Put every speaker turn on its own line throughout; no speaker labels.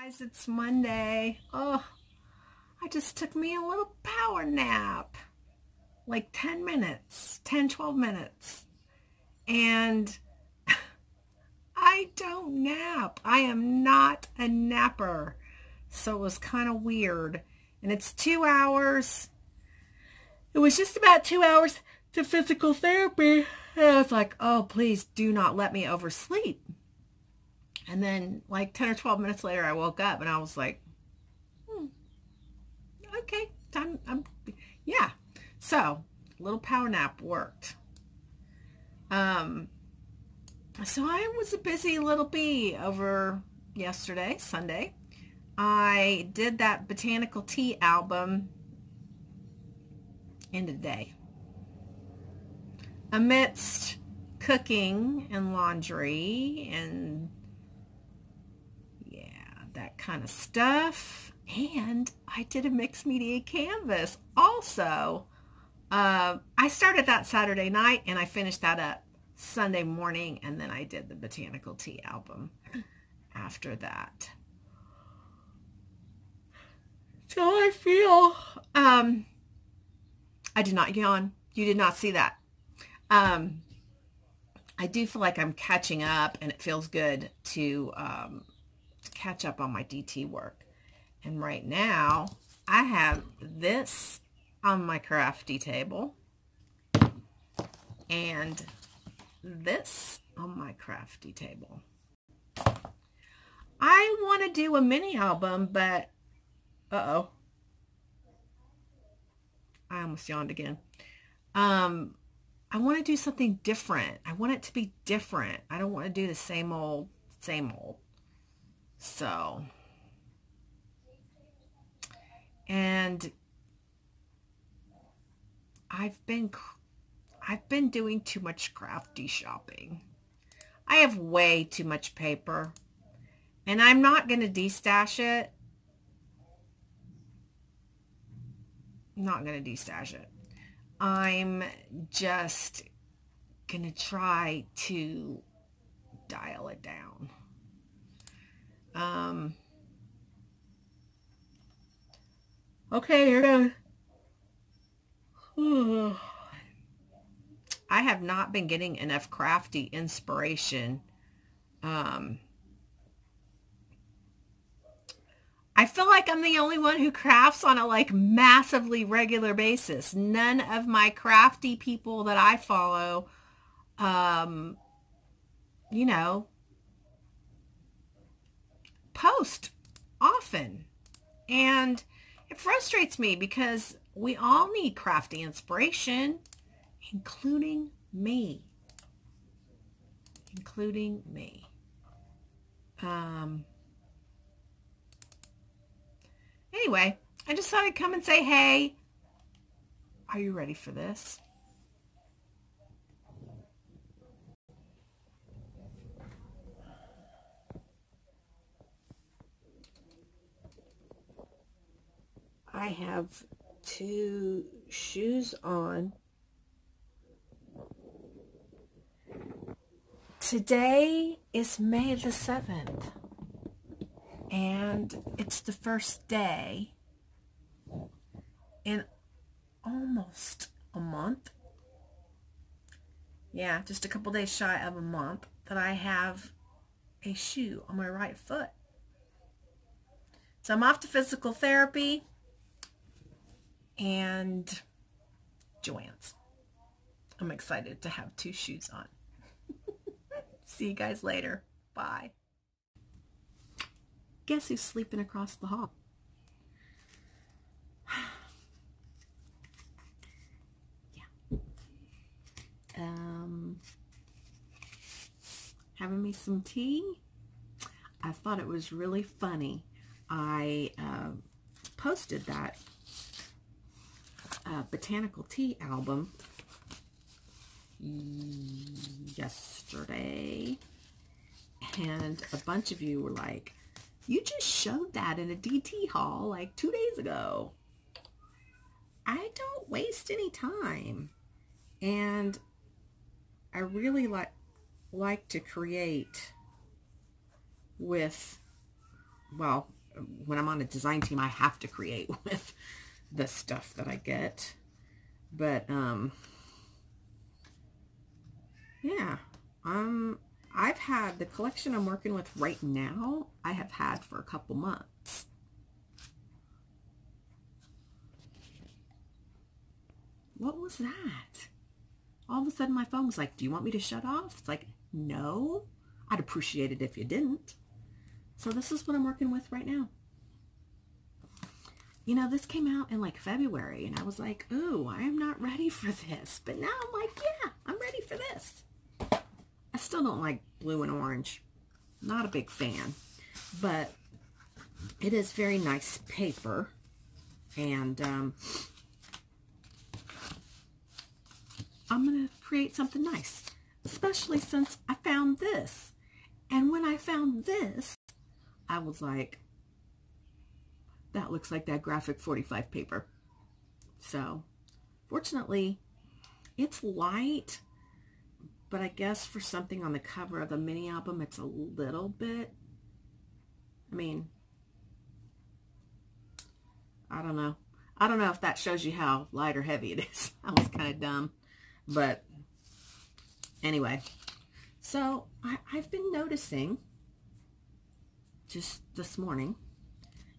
Guys, it's Monday. Oh, I just took me a little power nap. Like 10 minutes, 10, 12 minutes. And I don't nap. I am not a napper. So it was kind of weird. And it's 2 hours. It was just about 2 hours to physical therapy. And I was like, oh, please do not let me oversleep. And then like 10 or 12 minutes later, I woke up and I was like, okay, yeah. So a little power nap worked. So I was a busy little bee over yesterday, Sunday. I did that botanical tea album in a day. Amidst cooking and laundry and that kind of stuff. And I did a mixed media canvas also. I started that Saturday night and I finished that up Sunday morning, and then I did the botanical tea album after that. So I feel I did not yawn. You did not see that. I do feel like I'm catching up, and it feels good to catch up on my DT work. And right now I have this on my crafty table and this on my crafty table. I want to do a mini album, but I almost yawned again. I want to do something different. I want it to be different. I don't want to do the same old. So, and I've been doing too much crafty shopping. I have way too much paper, and I'm not going to destash it. I'm not going to destash it. I'm just going to try to dial it down. Okay, here goes. I have not been getting enough crafty inspiration. I feel like I'm the only one who crafts on a massively regular basis. None of my crafty people that I follow, post often, and it frustrates me because we all need crafty inspiration, including me. Anyway, I just thought I'd come and say, hey, are you ready for this? I have 2 shoes on. Today is May the 7th, and it's the first day in almost a month. Yeah, just a couple days shy of a month that I have a shoe on my right foot. So I'm off to physical therapy and Joann's. I'm excited to have 2 shoes on. See you guys later. Bye. Guess who's sleeping across the hall? Yeah. Having me some tea. I thought it was really funny. I posted that botanical tea album yesterday, and a bunch of you were like, you just showed that in a DT haul like 2 days ago. I don't waste any time, and I really like to create with well, when I'm on a design team, I have to create with the stuff that I get. But, yeah, I've had the collection I'm working with right now, I have had for a couple months. What was that? All of a sudden my phone was like, do you want me to shut off? It's like, no, I'd appreciate it if you didn't. So this is what I'm working with right now. You know, this came out in like February, and I was like, ooh, I am not ready for this. But now I'm like, yeah, I'm ready for this. I still don't like blue and orange. Not a big fan. But it is very nice paper. And I'm going to create something nice. Especially since I found this. And when I found this, I was like, that looks like that graphic 45 paper. So, fortunately, it's light, but I guess for something on the cover of the mini album, it's a little bit, I mean, I don't know. I don't know if that shows you how light or heavy it is. I was kind of dumb, but anyway. So, I've been noticing, just this morning,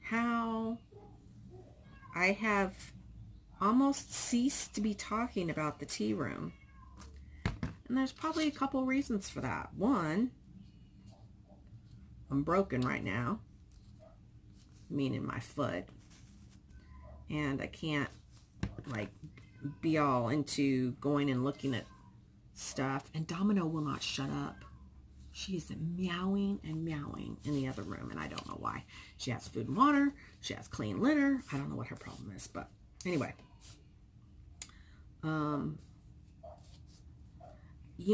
how I have almost ceased to be talking about the tea room. And there's probably a couple reasons for that. One, I'm broken right now, meaning my foot. And I can't, like, be all into going and looking at stuff. And Domino will not shut up. She's meowing and meowing in the other room, and I don't know why. She has food and water. She has clean litter. I don't know what her problem is, but anyway. You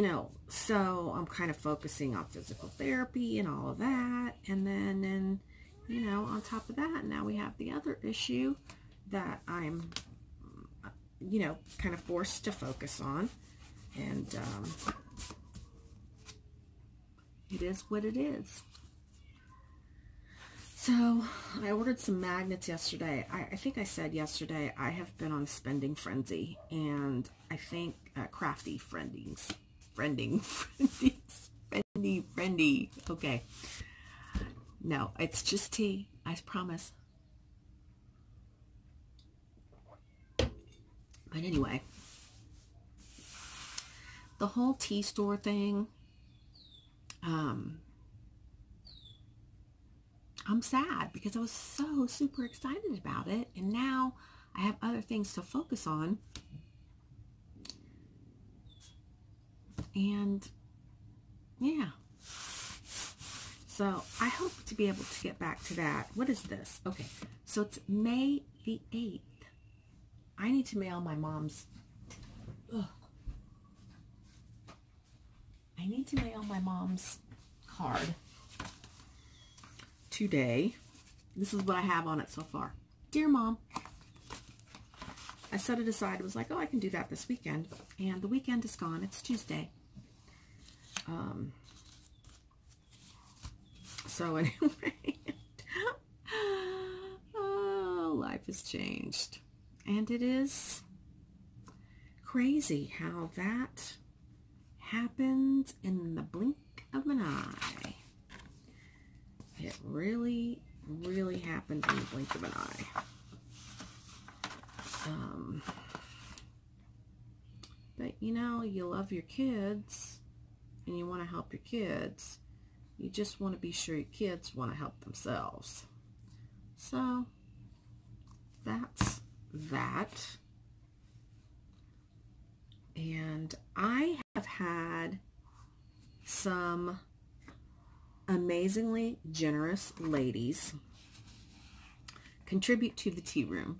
know, so I'm kind of focusing on physical therapy and all of that. And then, you know, on top of that, now we have the other issue that I'm, you know, kind of forced to focus on. And, it is what it is. So, I ordered some magnets yesterday. I think I said yesterday I have been on a spending frenzy. And I think Crafty friending. Okay. No, it's just tea. I promise. But anyway. The whole tea store thing. I'm sad because I was so super excited about it, and now I have other things to focus on. And yeah, so I hope to be able to get back to that. What is this? Okay, so it's May the 8th. I need to mail my mom's I need to mail my mom's card today. This is what I have on it so far. Dear Mom, I set it aside. It was like, oh, I can do that this weekend. And the weekend is gone. It's Tuesday. So anyway, oh, life has changed. And it is crazy how that happened in the blink of an eye. It really, really happened in the blink of an eye. But you know, you love your kids and you want to help your kids. You just want to be sure your kids want to help themselves. So that's that. And I have had some amazingly generous ladies contribute to the tea room.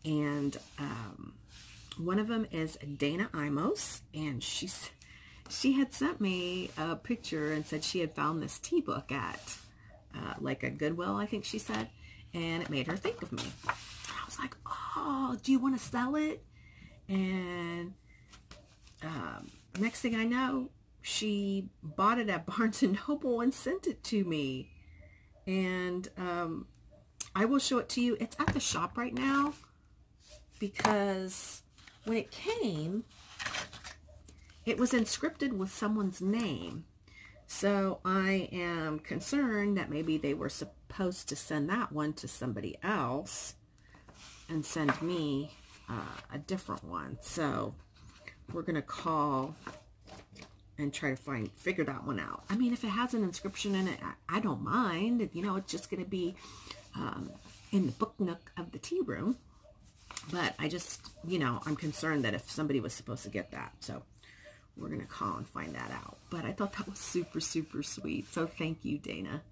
And one of them is Dana Imos, and she had sent me a picture and said she had found this tea book at like a Goodwill, I think she said, and it made her think of me. And I was like, oh, do you want to sell it? And next thing I know, she bought it at Barnes & Noble and sent it to me. And I will show it to you. It's at the shop right now because when it came, it was inscripted with someone's name. So I am concerned that maybe they were supposed to send that one to somebody else and send me a different one. So we're going to call and try to figure that one out. I mean, if it has an inscription in it, I don't mind. You know, it's just going to be in the book nook of the tea room. But I just, you know, I'm concerned that if somebody was supposed to get that. So we're going to call and find that out. But I thought that was super, super sweet. So thank you, Dana.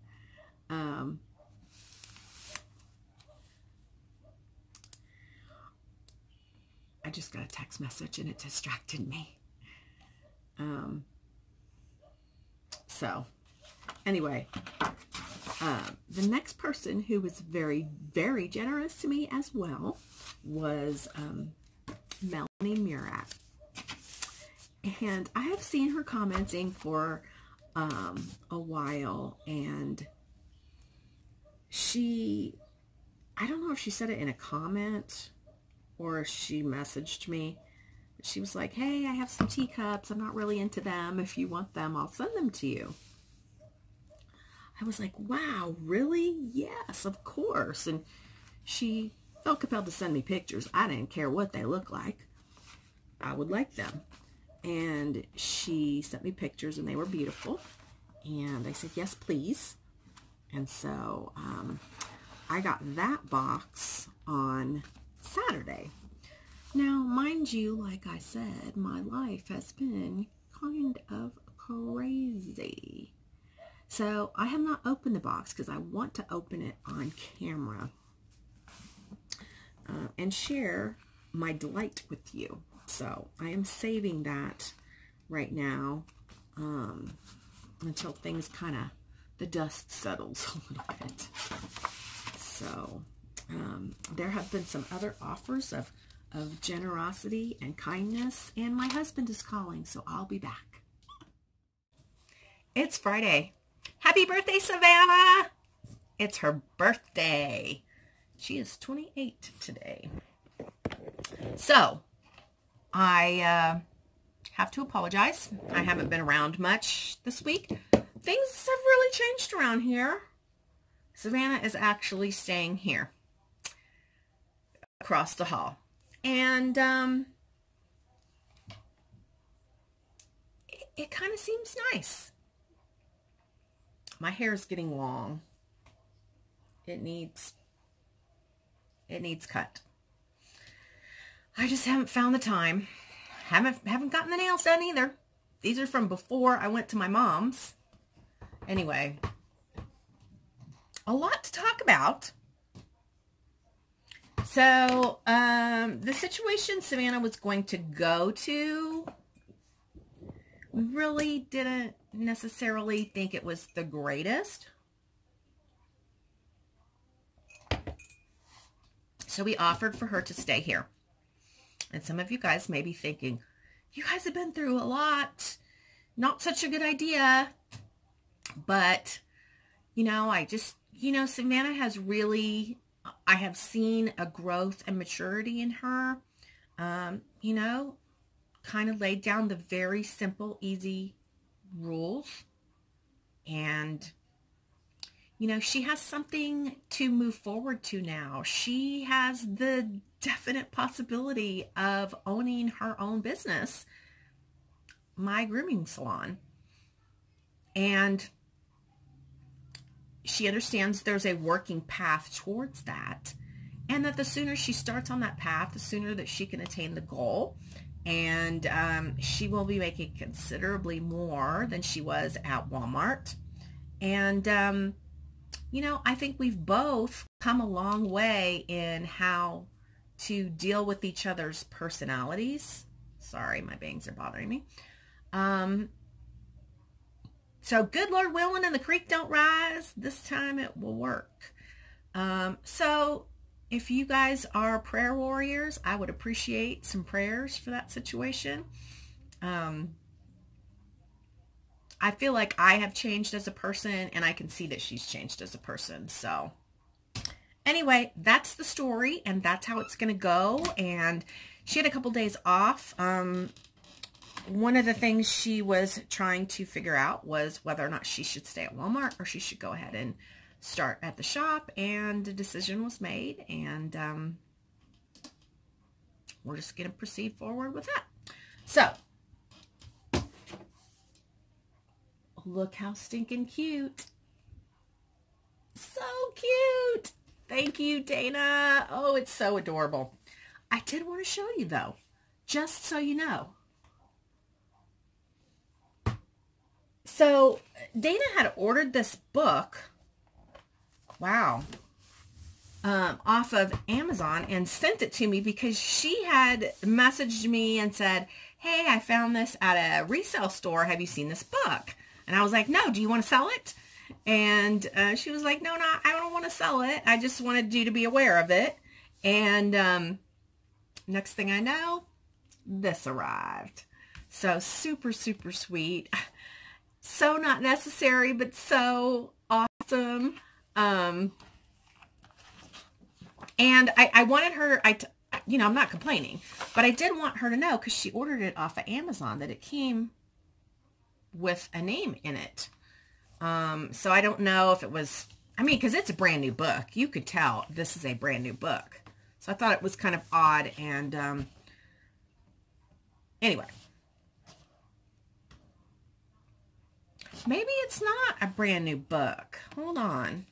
I just got a text message and it distracted me. So anyway, the next person who was very, very generous to me as well was Melanie Murat. And I have seen her commenting for a while, and I don't know if she said it in a comment or if she messaged me. She was like, hey, I have some teacups. I'm not really into them. If you want them, I'll send them to you. I was like, wow, really? Yes, of course. And she felt compelled to send me pictures. I didn't care what they look like. I would like them. And she sent me pictures, and they were beautiful. And I said, yes, please. And so I got that box on Saturday. Now, mind you, like I said, my life has been kind of crazy. So I have not opened the box because I want to open it on camera and share my delight with you. So I am saving that right now until things kind of, the dust settles a little bit. So there have been some other offers of generosity and kindness, and my husband is calling, so I'll be back. It's Friday. Happy birthday, Savannah! It's her birthday. She is 28 today. So, I have to apologize. I haven't been around much this week. Things have really changed around here. Savannah is actually staying here across the hall. And it kind of seems nice. My hair is getting long. It needs cut. I just haven't found the time. Haven't gotten the nails done either. These are from before I went to my mom's. Anyway, a lot to talk about. So, the situation Savannah was going to go to, really didn't necessarily think it was the greatest. So we offered for her to stay here. And some of you guys may be thinking, you guys have been through a lot. Not such a good idea. But, you know, Savannah has really, I have seen a growth and maturity in her. You know, kind of laid down the very simple, easy rules. And, you know, she has something to move forward to now. She has the definite possibility of owning her own business, my grooming salon. And she understands there's a working path towards that. And that the sooner she starts on that path, the sooner that she can attain the goal. And she will be making considerably more than she was at Walmart. And, you know, I think we've both come a long way in how to deal with each other's personalities. Sorry, my bangs are bothering me. So good Lord willing and the creek don't rise, this time it will work. So if you guys are prayer warriors, I would appreciate some prayers for that situation. I feel like I have changed as a person, and I can see that she's changed as a person. So anyway, that's the story, and that's how it's going to go. And she had a couple days off. One of the things she was trying to figure out was whether or not she should stay at Walmart or she should go ahead and start at the shop, and the decision was made, and we're just going to proceed forward with that. So, look how stinking cute. So cute. Thank you, Dana. Oh, it's so adorable. I did want to show you, though, just so you know. So, Dana had ordered this book, wow, off of Amazon and sent it to me because she had messaged me and said, hey, I found this at a resale store. Have you seen this book? And I was like, no, do you want to sell it? And she was like, no, I don't want to sell it. I just wanted you to be aware of it. And next thing I know, this arrived. So super, super sweet. So not necessary, but so awesome. And I wanted her, you know, I'm not complaining, but I did want her to know, because she ordered it off of Amazon, that it came with a name in it. So I don't know if it was, I mean, because it's a brand new book. You could tell this is a brand new book. So I thought it was kind of odd. And anyway. Maybe it's not a brand new book. Hold on.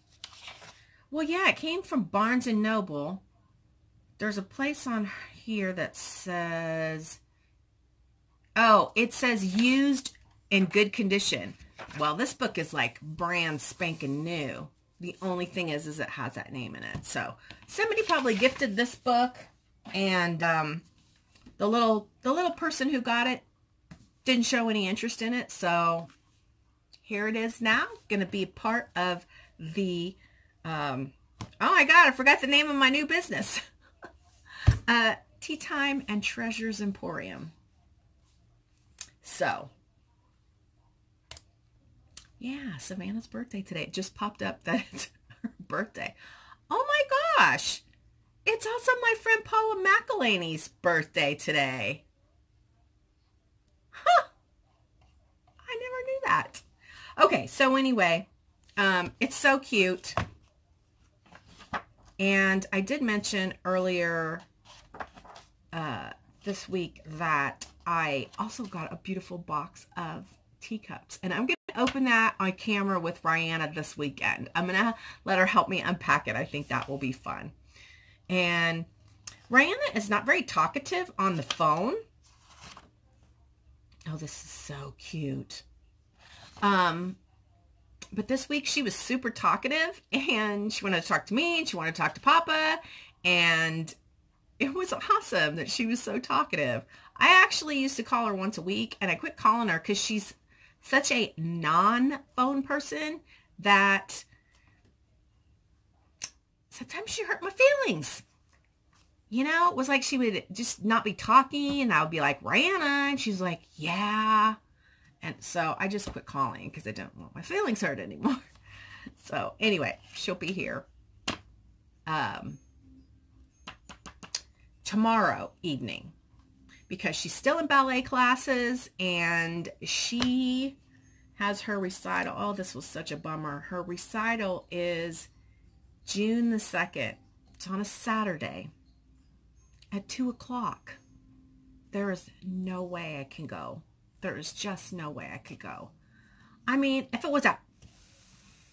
Well, yeah, it came from Barnes & Noble. There's a place on here that says, oh, it says used in good condition. Well, this book is like brand spanking new. The only thing is it has that name in it. So somebody probably gifted this book, and the little person who got it didn't show any interest in it. So here it is now, going to be part of the, oh my God, I forgot the name of my new business. Tea Time and Treasures Emporium. So, yeah, Savannah's birthday today. It just popped up that it's her birthday. Oh my gosh. It's also my friend Paula McElhaney's birthday today. Huh. I never knew that. Okay, so anyway, it's so cute. And I did mention earlier this week that I also got a beautiful box of teacups. And I'm going to open that on camera with Rihanna this weekend. I'm going to let her help me unpack it. I think that will be fun. And Rihanna is not very talkative on the phone. Oh, this is so cute. But this week she was super talkative, and she wanted to talk to me, and she wanted to talk to Papa, and it was awesome that she was so talkative. I actually used to call her once a week, and I quit calling her because she's such a non-phone person that sometimes she hurt my feelings. You know, it was like she would just not be talking, and I would be like, Rihanna, and she's like, yeah. And so I just quit calling because I don't want my feelings hurt anymore. So anyway, she'll be here tomorrow evening because she's still in ballet classes, and she has her recital. Oh, this was such a bummer. Her recital is June the 2nd. It's on a Saturday at 2 o'clock. There is no way I can go. There is just no way I could go. I mean, if it was at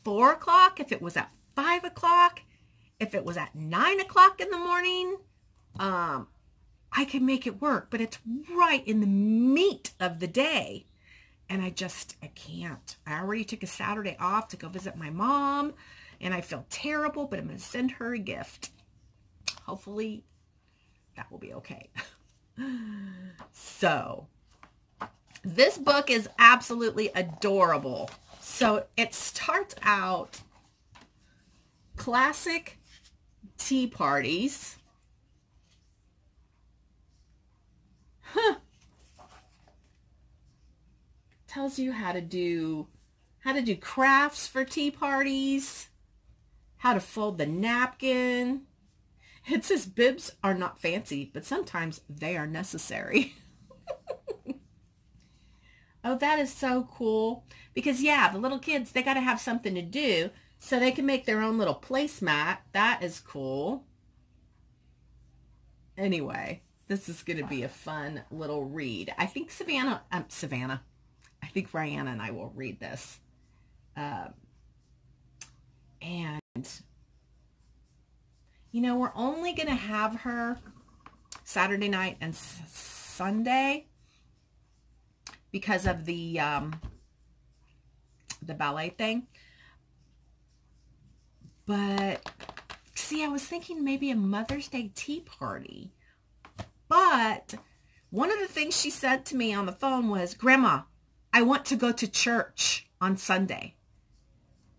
4 o'clock, if it was at 5 o'clock, if it was at 9 o'clock in the morning, I could make it work. But it's right in the meat of the day. And I can't. I already took a Saturday off to go visit my mom. And I feel terrible, but I'm going to send her a gift. Hopefully, that will be okay. So, this book is absolutely adorable. So it starts out classic tea parties. tells you how to do crafts for tea parties, how to fold the napkin. It says bibs are not fancy, but sometimes they are necessary. Oh, that is so cool. Because, yeah, the little kids, they got to have something to do so they can make their own little placemat. That is cool. Anyway, this is going to be a fun little read. I think I think Rihanna and I will read this. And, you know, we're only going to have her Saturday night and Sunday because of the ballet thing. But see, I was thinking maybe a Mother's Day tea party. But one of the things she said to me on the phone was, Grandma, I want to go to church on Sunday.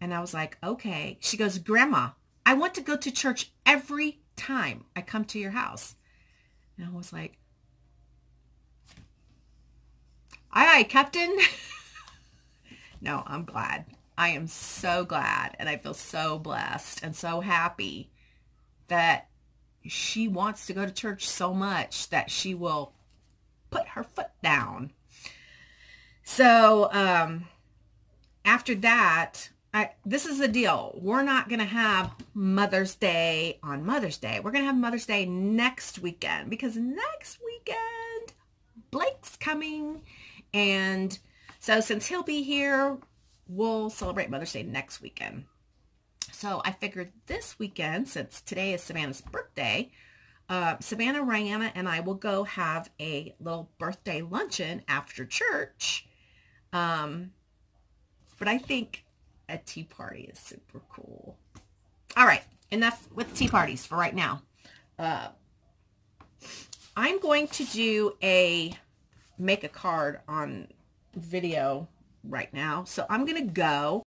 And I was like, okay. She goes, Grandma, I want to go to church every time I come to your house. And I was like, aye, aye, Captain. No, I'm glad. I am so glad, and I feel so blessed and so happy that she wants to go to church so much that she will put her foot down. So, after that, this is the deal. We're not going to have Mother's Day on Mother's Day. We're going to have Mother's Day next weekend, because next weekend, Blake's coming. And so since he'll be here, we'll celebrate Mother's Day next weekend. So I figured this weekend, since today is Savannah's birthday, Savannah, Rihanna, and I will go have a little birthday luncheon after church. But I think a tea party is super cool. All right, enough with tea parties for right now. I'm going to do make a card on video right now. So I'm going to go.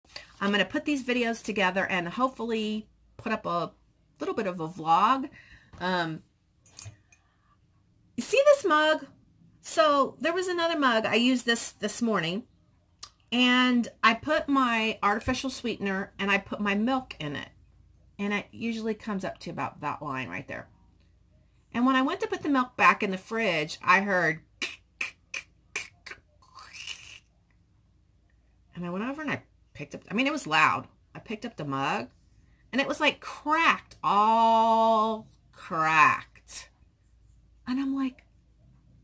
I'm going to put these videos together and hopefully put up a little bit of a vlog. You see this mug? So there was another mug. I used this morning, and I put my artificial sweetener and I put my milk in it. And it usually comes up to about that line right there. And when I went to put the milk back in the fridge, I heard, and I went over and I picked up, I mean, it was loud. I picked up the mug and it was like cracked, all cracked. And I'm like,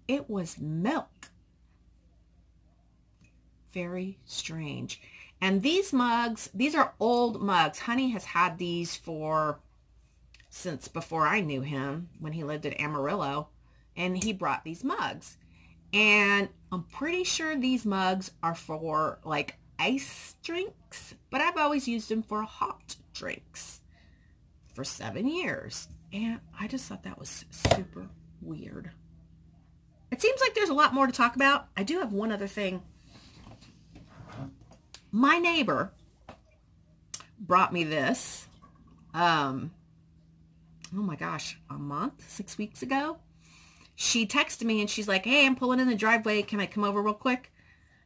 it was milk. Very strange. And these mugs, these are old mugs. Honey has had these since before I knew him, when he lived in Amarillo, and he brought these mugs. And I'm pretty sure these mugs are for like ice drinks, but I've always used them for hot drinks for 7 years. And I just thought that was super weird. It seems like there's a lot more to talk about. I do have one other thing. My neighbor brought me this, oh my gosh, a month, 6 weeks ago. She texted me and she's like, hey, I'm pulling in the driveway. Can I come over real quick?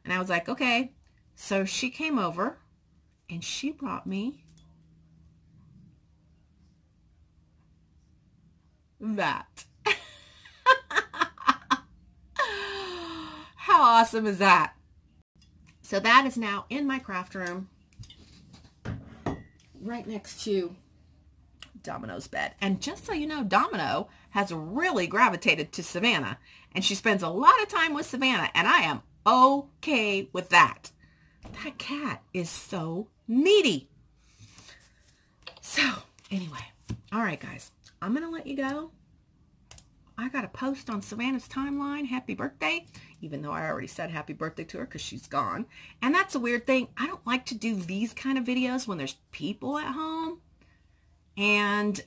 And I was like, okay. So she came over and she brought me that. How awesome is that? So that is now in my craft room, right next to Domino's bed. And just so you know, Domino has really gravitated to Savannah, and she spends a lot of time with Savannah, and I am okay with that. That cat is so needy. So anyway, all right, guys, I'm going to let you go. I got a post on Savannah's timeline. Happy birthday. Even though I already said happy birthday to her because she's gone. And that's a weird thing. I don't like to do these kind of videos when there's people at home. And,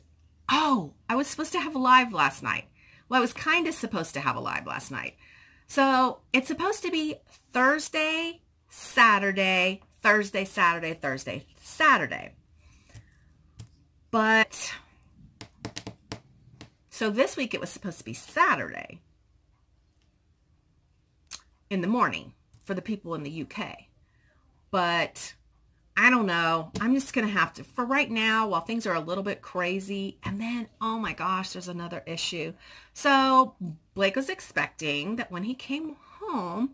oh, I was supposed to have a live last night. Well, I was kind of supposed to have a live last night. So it's supposed to be Thursday, Saturday, Thursday, Saturday, Thursday, Saturday. But, so this week it was supposed to be Saturday in the morning. for the people in the UK. But I don't know. I'm just going to have to, for right now, while things are a little bit crazy. And then, oh my gosh, there's another issue. So Blake was expecting that when he came home,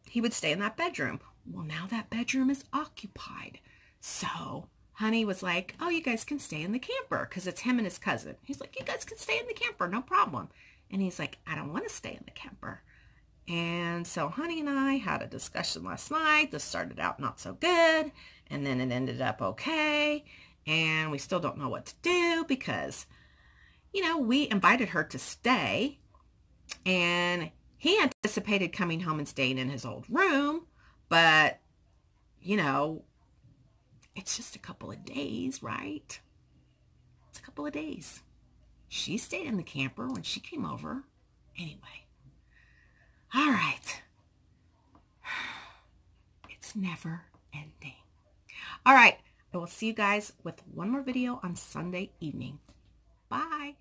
he would stay in that bedroom. Well, now that bedroom is occupied. So Honey was like, oh, you guys can stay in the camper, because it's him and his cousin. He's like, you guys can stay in the camper, no problem. And he's like, I don't want to stay in the camper. And so Honey and I had a discussion last night. This started out not so good, and then it ended up okay. And we still don't know what to do because, you know, we invited her to stay, and he anticipated coming home and staying in his old room, but, you know, it's just a couple of days, right? It's a couple of days. She stayed in the camper when she came over. Anyway. All right. It's never ending. All right. I will see you guys with one more video on Sunday evening. Bye.